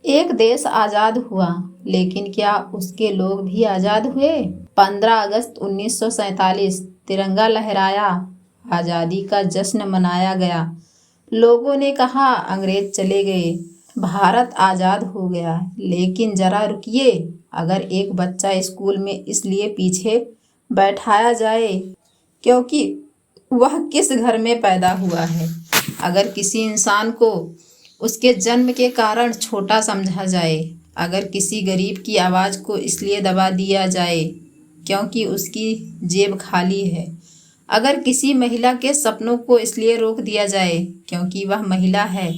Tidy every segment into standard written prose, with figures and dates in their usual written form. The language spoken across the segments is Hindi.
एक देश आजाद हुआ, लेकिन क्या उसके लोग भी आजाद हुए? 15 अगस्त 1947 तिरंगा लहराया, आजादी का जश्न मनाया गया। लोगों ने कहा अंग्रेज चले गए, भारत आजाद हो गया। लेकिन जरा रुकिए, अगर एक बच्चा स्कूल में इसलिए पीछे बैठाया जाए क्योंकि वह किस घर में पैदा हुआ है, अगर किसी इंसान को उसके जन्म के कारण छोटा समझा जाए, अगर किसी गरीब की आवाज़ को इसलिए दबा दिया जाए क्योंकि उसकी जेब खाली है, अगर किसी महिला के सपनों को इसलिए रोक दिया जाए क्योंकि वह महिला है,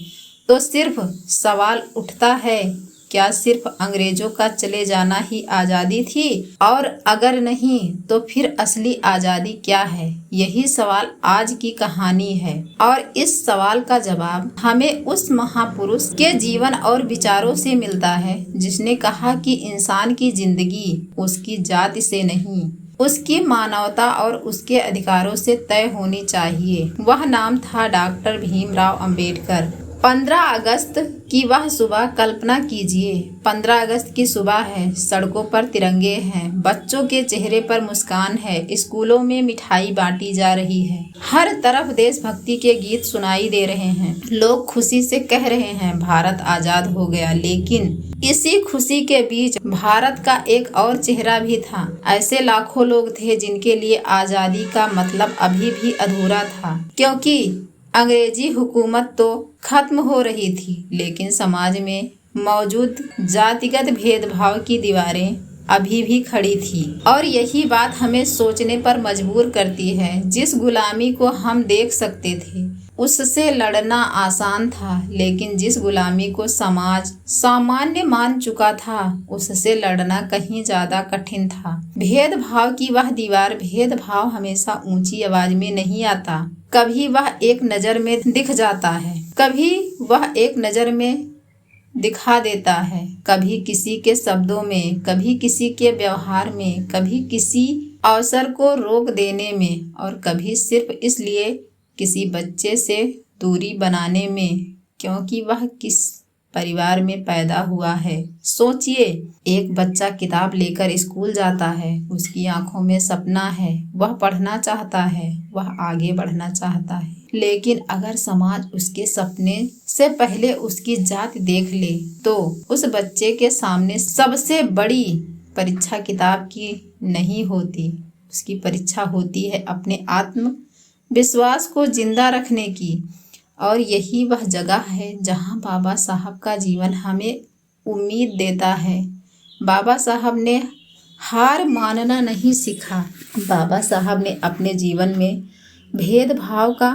तो सिर्फ सवाल उठता है, क्या सिर्फ अंग्रेजों का चले जाना ही आज़ादी थी? और अगर नहीं तो फिर असली आज़ादी क्या है? यही सवाल आज की कहानी है और इस सवाल का जवाब हमें उस महापुरुष के जीवन और विचारों से मिलता है जिसने कहा कि इंसान की जिंदगी उसकी जाति से नहीं, उसकी मानवता और उसके अधिकारों से तय होनी चाहिए। वह नाम था डॉक्टर भीमराव अंबेडकर। 15 अगस्त की वह सुबह कल्पना कीजिए। 15 अगस्त की सुबह है, सड़कों पर तिरंगे हैं, बच्चों के चेहरे पर मुस्कान है, स्कूलों में मिठाई बांटी जा रही है, हर तरफ देशभक्ति के गीत सुनाई दे रहे हैं, लोग खुशी से कह रहे हैं भारत आजाद हो गया। लेकिन इसी खुशी के बीच भारत का एक और चेहरा भी था। ऐसे लाखों लोग थे जिनके लिए आजादी का मतलब अभी भी अधूरा था, क्योंकि अंग्रेजी हुकूमत तो खत्म हो रही थी, लेकिन समाज में मौजूद जातिगत भेदभाव की दीवारें अभी भी खड़ी थी। और यही बात हमें सोचने पर मजबूर करती है, जिस गुलामी को हम देख सकते थे उससे लड़ना आसान था, लेकिन जिस गुलामी को समाज सामान्य मान चुका था उससे लड़ना कहीं ज्यादा कठिन था। भेदभाव की वह दीवार, भेदभाव हमेशा ऊंची आवाज में नहीं आता, कभी वह एक नजर में दिख जाता है, कभी वह एक नजर में दिखा देता है, कभी किसी के शब्दों में, कभी किसी के व्यवहार में, कभी किसी अवसर को रोक देने में, और कभी सिर्फ इसलिए किसी बच्चे से दूरी बनाने में क्योंकि वह किस परिवार में पैदा हुआ है। सोचिए, एक बच्चा किताब लेकर स्कूल जाता है, उसकी आंखों में सपना है, वह पढ़ना चाहता है, वह आगे बढ़ना चाहता है, लेकिन अगर समाज उसके सपने से पहले उसकी जाति देख ले तो उस बच्चे के सामने सबसे बड़ी परीक्षा किताब की नहीं होती, उसकी परीक्षा होती है अपने आत्म विश्वास को जिंदा रखने की। और यही वह जगह है जहां बाबा साहब का जीवन हमें उम्मीद देता है। बाबा साहब ने हार मानना नहीं सीखा। बाबा साहब ने अपने जीवन में भेदभाव का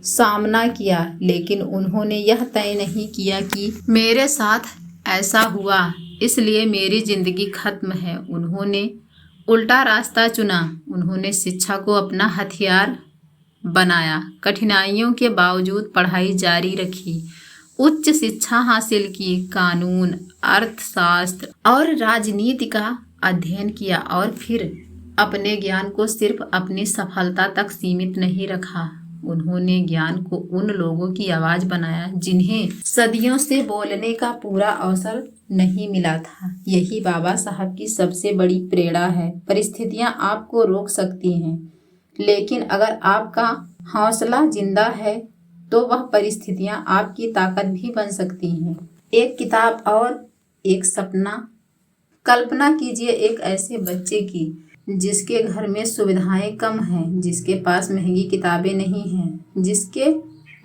सामना किया, लेकिन उन्होंने यह तय नहीं किया कि मेरे साथ ऐसा हुआ इसलिए मेरी जिंदगी खत्म है। उन्होंने उल्टा रास्ता चुना। उन्होंने शिक्षा को अपना हथियार बनाया, कठिनाइयों के बावजूद पढ़ाई जारी रखी, उच्च शिक्षा हासिल की, कानून, अर्थशास्त्र और राजनीति का अध्ययन किया और फिर अपने ज्ञान को सिर्फ अपनी सफलता तक सीमित नहीं रखा। उन्होंने ज्ञान को उन लोगों की आवाज बनाया जिन्हें सदियों से बोलने का पूरा अवसर नहीं मिला था। यही बाबा साहब की सबसे बड़ी प्रेरणा है। परिस्थितियां आपको रोक सकती हैं, लेकिन अगर आपका हौसला जिंदा है तो वह परिस्थितियां आपकी ताकत भी बन सकती हैं। एक किताब और एक सपना। कल्पना कीजिए एक ऐसे बच्चे की जिसके घर में सुविधाएं कम हैं, जिसके पास महंगी किताबें नहीं हैं, जिसके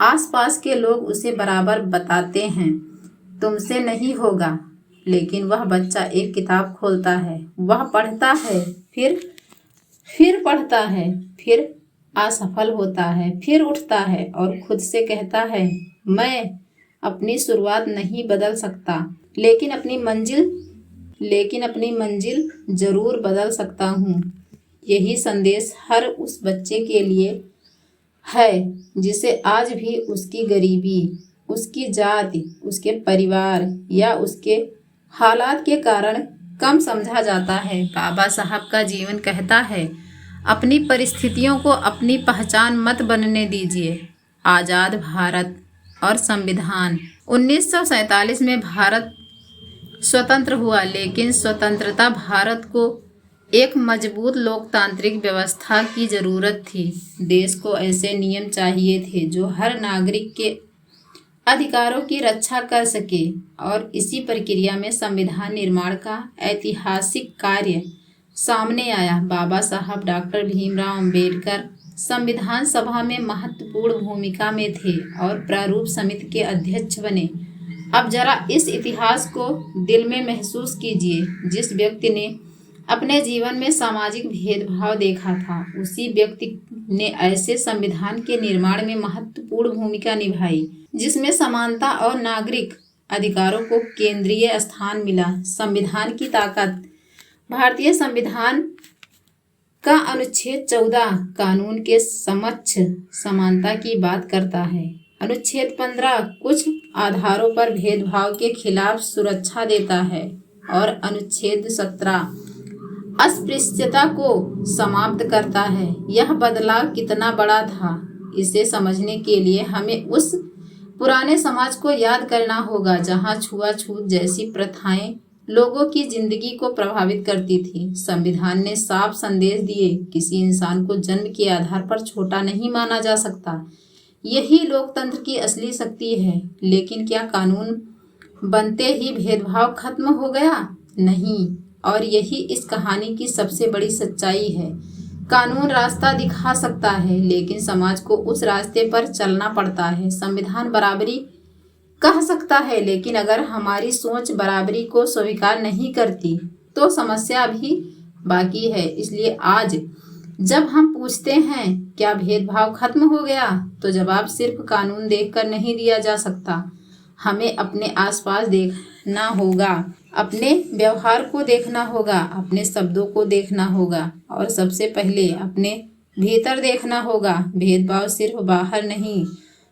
आसपास के लोग उसे बराबर बताते हैं तुमसे नहीं होगा, लेकिन वह बच्चा एक किताब खोलता है, वह पढ़ता है, फिर पढ़ता है, फिर असफल होता है, फिर उठता है और खुद से कहता है मैं अपनी शुरुआत नहीं बदल सकता, लेकिन अपनी मंजिल जरूर बदल सकता हूँ। यही संदेश हर उस बच्चे के लिए है जिसे आज भी उसकी गरीबी, उसकी जाति, उसके परिवार या उसके हालात के कारण कम समझा जाता है। बाबा साहब का जीवन कहता है अपनी परिस्थितियों को अपनी पहचान मत बनने दीजिए। आज़ाद भारत और संविधान 1947 में भारत स्वतंत्र हुआ, लेकिन स्वतंत्रता भारत को एक मजबूत लोकतांत्रिक व्यवस्था की जरूरत थी। देश को ऐसे नियम चाहिए थे जो हर नागरिक के अधिकारों की रक्षा कर सके, और इसी प्रक्रिया में संविधान निर्माण का ऐतिहासिक कार्य सामने आया। बाबा साहब डॉक्टर भीमराव अंबेडकर संविधान सभा में महत्वपूर्ण भूमिका में थे और प्रारूप समिति के अध्यक्ष बने। अब जरा इस इतिहास को दिल में महसूस कीजिए। जिस व्यक्ति ने अपने जीवन में सामाजिक भेदभाव देखा था, उसी व्यक्ति ने ऐसे संविधान के निर्माण में महत्वपूर्ण भूमिका निभाई जिसमें समानता और नागरिक अधिकारों को केंद्रीय स्थान मिला। संविधान की ताकत। भारतीय संविधान का अनुच्छेद 14 कानून के समक्ष समानता की बात करता है। अनुच्छेद 15 कुछ आधारों पर भेदभाव के खिलाफ सुरक्षा देता है और अनुच्छेद 17 अस्पृश्यता को समाप्त करता है। यह बदलाव कितना बड़ा था, इसे समझने के लिए हमें उस पुराने समाज को याद करना होगा जहां छुआछूत जैसी प्रथाएं लोगों की जिंदगी को प्रभावित करती थी। संविधान ने साफ संदेश दिए, किसी इंसान को जन्म के आधार पर छोटा नहीं माना जा सकता। यही लोकतंत्र की असली शक्ति है। लेकिन क्या कानून बनते ही भेदभाव खत्म हो गया? नहीं, और यही इस कहानी की सबसे बड़ी सच्चाई है। कानून रास्ता दिखा सकता है, लेकिन समाज को उस रास्ते पर चलना पड़ता है। संविधान बराबरी कह सकता है, लेकिन अगर हमारी सोच बराबरी को स्वीकार नहीं करती तो समस्या भी बाकी है। इसलिए आज जब हम पूछते हैं क्या भेदभाव खत्म हो गया, तो जवाब सिर्फ कानून देखकर नहीं दिया जा सकता। हमें अपने आसपास देखना होगा, अपने व्यवहार को देखना होगा, अपने शब्दों को देखना होगा और सबसे पहले अपने भीतर देखना होगा। भेदभाव सिर्फ बाहर नहीं,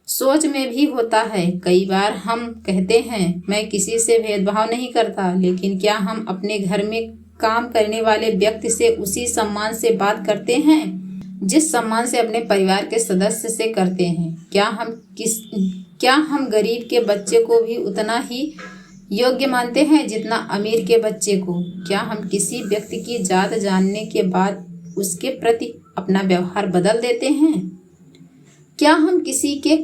सोच में भी होता है। कई बार हम कहते हैं मैं किसी से भेदभाव नहीं करता, लेकिन क्या हम अपने घर में काम करने वाले व्यक्ति से उसी सम्मान से बात करते हैं जिस सम्मान से अपने परिवार के सदस्य से करते हैं? क्या हम गरीब के बच्चे को भी उतना ही योग्य मानते हैं जितना अमीर के बच्चे को? क्या हम किसी व्यक्ति की जात जानने के बाद उसके प्रति अपना व्यवहार बदल देते हैं? क्या हम किसी के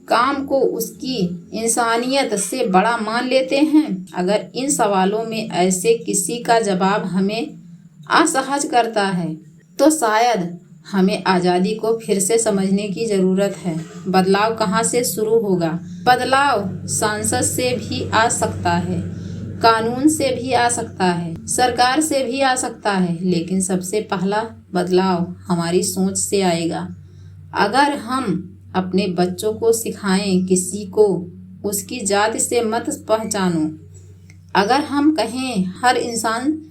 काम को उसकी इंसानियत से बड़ा मान लेते हैं? अगर इन सवालों में ऐसे किसी का जवाब हमें असहज करता है, तो शायद हमें आज़ादी को फिर से समझने की ज़रूरत है। बदलाव कहाँ से शुरू होगा? बदलाव संसद से भी आ सकता है, कानून से भी आ सकता है, सरकार से भी आ सकता है, लेकिन सबसे पहला बदलाव हमारी सोच से आएगा। अगर हम अपने बच्चों को सिखाएं किसी को उसकी जाति से मत पहचानो, अगर हम कहें हर इंसान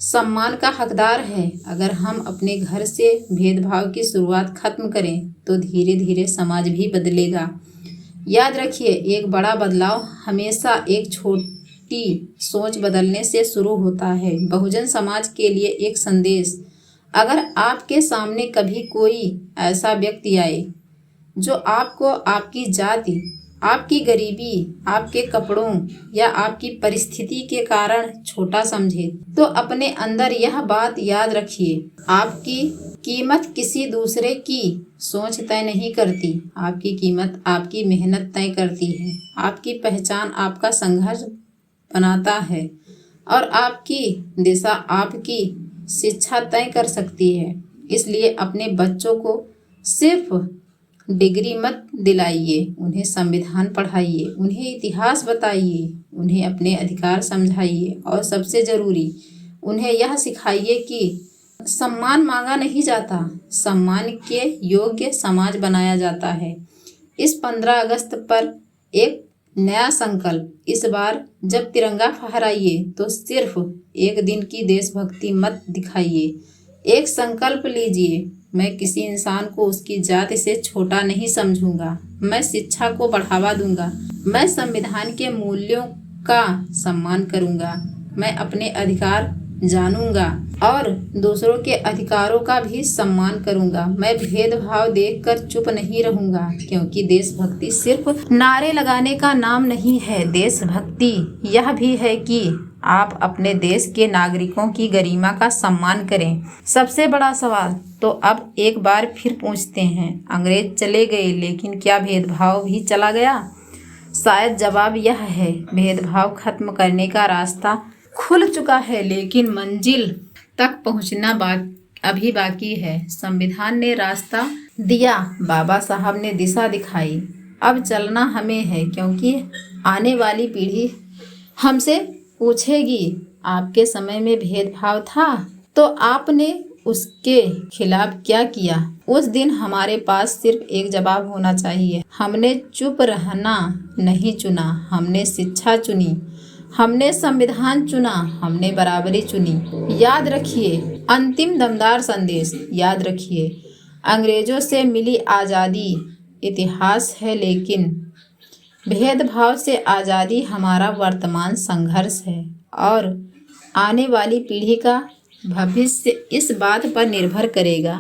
सम्मान का हकदार है, अगर हम अपने घर से भेदभाव की शुरुआत खत्म करें, तो धीरे धीरे समाज भी बदलेगा। याद रखिए, एक बड़ा बदलाव हमेशा एक छोटी सोच बदलने से शुरू होता है। बहुजन समाज के लिए एक संदेश। अगर आपके सामने कभी कोई ऐसा व्यक्ति आए जो आपको आपकी जाति, आपकी गरीबी, आपके कपड़ों या आपकी परिस्थिति के कारण छोटा समझे, तो अपने अंदर यह बात याद रखिए, आपकी कीमत किसी दूसरे की सोच तय नहीं करती। आपकी कीमत आपकी मेहनत तय करती है। आपकी पहचान आपका संघर्ष बनाता है और आपकी दिशा आपकी शिक्षा तय कर सकती है। इसलिए अपने बच्चों को सिर्फ डिग्री मत दिलाइए, उन्हें संविधान पढ़ाइए, उन्हें इतिहास बताइए, उन्हें अपने अधिकार समझाइए और सबसे ज़रूरी उन्हें यह सिखाइए कि सम्मान मांगा नहीं जाता, सम्मान के योग्य समाज बनाया जाता है। इस 15 अगस्त पर एक नया संकल्प। इस बार जब तिरंगा फहराइए तो सिर्फ एक दिन की देशभक्ति मत दिखाइए। एक संकल्प लीजिए, मैं किसी इंसान को उसकी जाति से छोटा नहीं समझूंगा, मैं शिक्षा को बढ़ावा दूंगा, मैं संविधान के मूल्यों का सम्मान करूंगा, मैं अपने अधिकार जानूंगा और दूसरों के अधिकारों का भी सम्मान करूंगा। मैं भेदभाव देखकर चुप नहीं रहूंगा, क्योंकि देशभक्ति सिर्फ नारे लगाने का नाम नहीं है। देशभक्ति यह भी है कि आप अपने देश के नागरिकों की गरिमा का सम्मान करें। सबसे बड़ा सवाल तो अब एक बार फिर पूछते हैं, अंग्रेज चले गए लेकिन क्या भेदभाव भी चला गया? शायद जवाब यह है, भेदभाव खत्म करने का रास्ता खुल चुका है, लेकिन मंजिल तक पहुंचना अभी बाकी है। संविधान ने रास्ता दिया, बाबा साहब ने दिशा दिखाई, अब चलना हमें है, क्योंकि आने वाली पीढ़ी हमसे पूछेगी, आपके समय में भेदभाव था तो आपने उसके खिलाफ क्या किया? उस दिन हमारे पास सिर्फ एक जवाब होना चाहिए, हमने चुप रहना नहीं चुना, हमने शिक्षा चुनी, हमने संविधान चुना, हमने बराबरी चुनी। याद रखिए, अंतिम दमदार संदेश याद रखिए, अंग्रेजों से मिली आज़ादी इतिहास है, लेकिन भेदभाव से आज़ादी हमारा वर्तमान संघर्ष है और आने वाली पीढ़ी का भविष्य इस बात पर निर्भर करेगा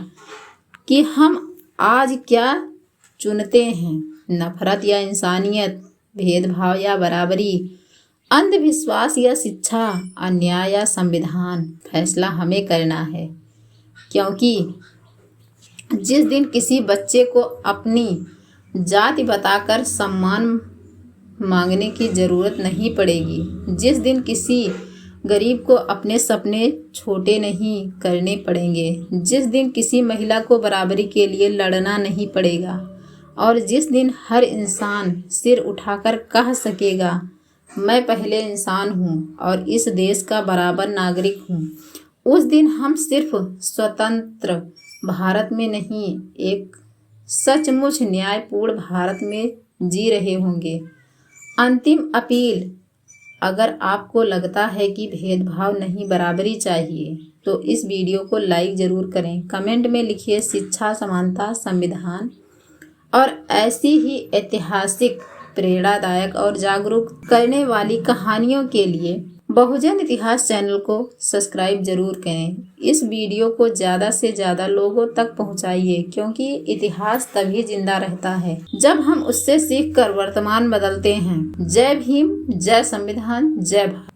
कि हम आज क्या चुनते हैं, नफरत या इंसानियत, भेदभाव या बराबरी, अंधविश्वास या शिक्षा, अन्याय या संविधान। फैसला हमें करना है, क्योंकि जिस दिन किसी बच्चे को अपनी जाति बताकर सम्मान मांगने की ज़रूरत नहीं पड़ेगी, जिस दिन किसी गरीब को अपने सपने छोटे नहीं करने पड़ेंगे, जिस दिन किसी महिला को बराबरी के लिए लड़ना नहीं पड़ेगा और जिस दिन हर इंसान सिर उठाकर कह सकेगा, मैं पहले इंसान हूँ और इस देश का बराबर नागरिक हूँ, उस दिन हम सिर्फ स्वतंत्र भारत में नहीं, एक सचमुच न्यायपूर्ण भारत में जी रहे होंगे। अंतिम अपील, अगर आपको लगता है कि भेदभाव नहीं बराबरी चाहिए तो इस वीडियो को लाइक ज़रूर करें। कमेंट में लिखिए शिक्षा, समानता, संविधान और ऐसी ही ऐतिहासिक, प्रेरणादायक और जागरूक करने वाली कहानियों के लिए बहुजन इतिहास चैनल को सब्सक्राइब जरूर करें। इस वीडियो को ज़्यादा से ज़्यादा लोगों तक पहुंचाइए, क्योंकि इतिहास तभी जिंदा रहता है जब हम उससे सीखकर वर्तमान बदलते हैं। जय भीम, जय संविधान, जय भारत।